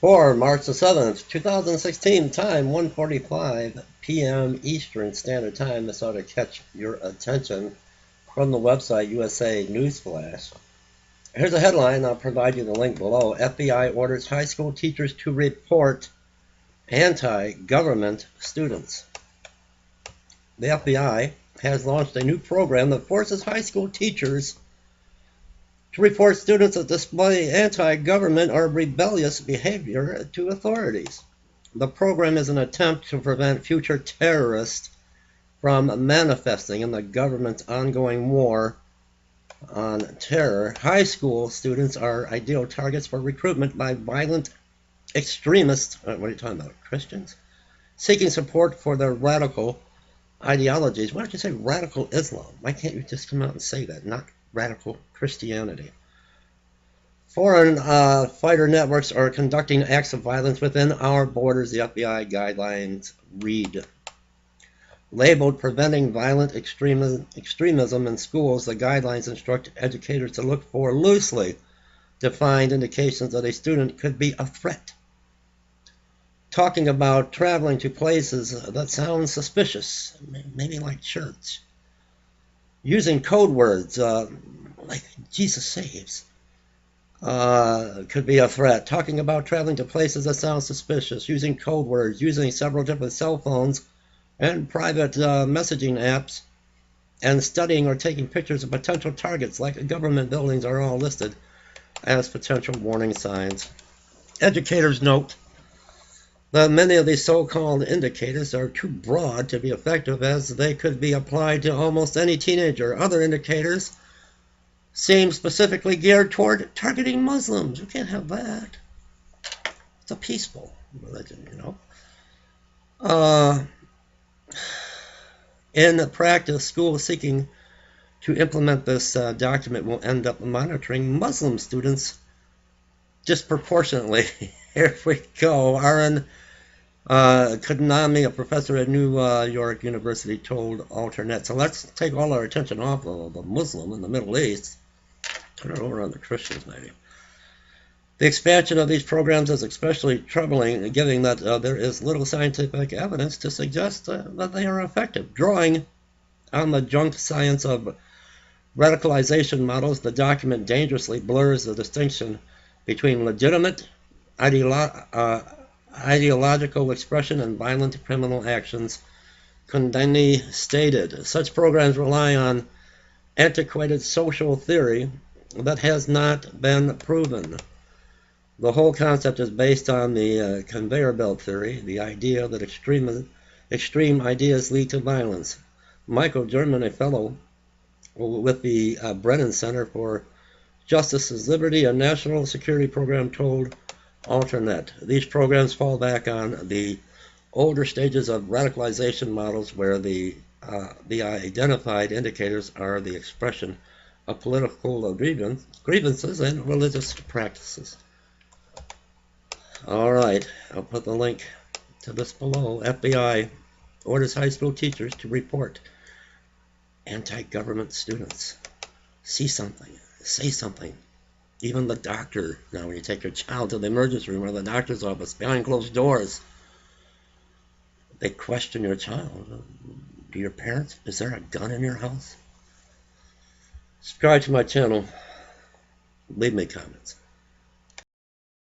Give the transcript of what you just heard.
For March the 7th, 2016, time 1:45 p.m. Eastern Standard Time. This ought to catch your attention from the website USA News Flash. Here's a headline. I'll provide you the link below. FBI orders high school teachers to report anti-government students. The FBI has launched a new program that forces high school teachers to report students that display anti-government or rebellious behavior to authorities. The program is an attempt to prevent future terrorists from manifesting in the government's ongoing war on terror. High school students are ideal targets for recruitment by violent extremists, what are you talking about, Christians? Seeking support for their radical ideologies. Why don't you say radical Islam? Why can't you just come out and say that, not radical Christianity? Foreign fighter networks are conducting acts of violence within our borders, the FBI guidelines read. Labeled Preventing Violent Extremism in Schools, the guidelines instruct educators to look for loosely defined indications that a student could be a threat. Talking about traveling to places that sound suspicious, maybe like church. Using code words like Jesus saves could be a threat. Talking about traveling to places that sound suspicious, using code words, using several different cell phones and private messaging apps, and studying or taking pictures of potential targets like government buildings are all listed as potential warning signs. Educators note that many of these so-called indicators are too broad to be effective, as they could be applied to almost any teenager. Other indicators seem specifically geared toward targeting Muslims. You can't have that. It's a peaceful religion, you know. In practice, schools seeking to implement this document will end up monitoring Muslim students disproportionately. Here we go. Aaron Kudnami, a professor at New York University, told Alternet. So let's take all our attention off of the Muslim in the Middle East. Turn it over on the Christians, maybe. The expansion of these programs is especially troubling, given that there is little scientific evidence to suggest that they are effective. Drawing on the junk science of radicalization models, the document dangerously blurs the distinction between legitimate ideological expression and violent criminal actions. Kundeni stated, such programs rely on antiquated social theory that has not been proven. The whole concept is based on the conveyor belt theory, the idea that extreme ideas lead to violence. Michael German, a fellow with the Brennan Center for Justice's Liberty and National Security Program, told Alternet. These programs fall back on the older stages of radicalization models where the identified indicators are the expression of political grievances and religious practices. All right, I'll put the link to this below. FBI orders high school teachers to report anti-government students. See something, say something. Even the doctor, now when you take your child to the emergency room or the doctor's office, behind closed doors, they question your child. Do your parents, is there a gun in your house? Subscribe to my channel. Leave me comments.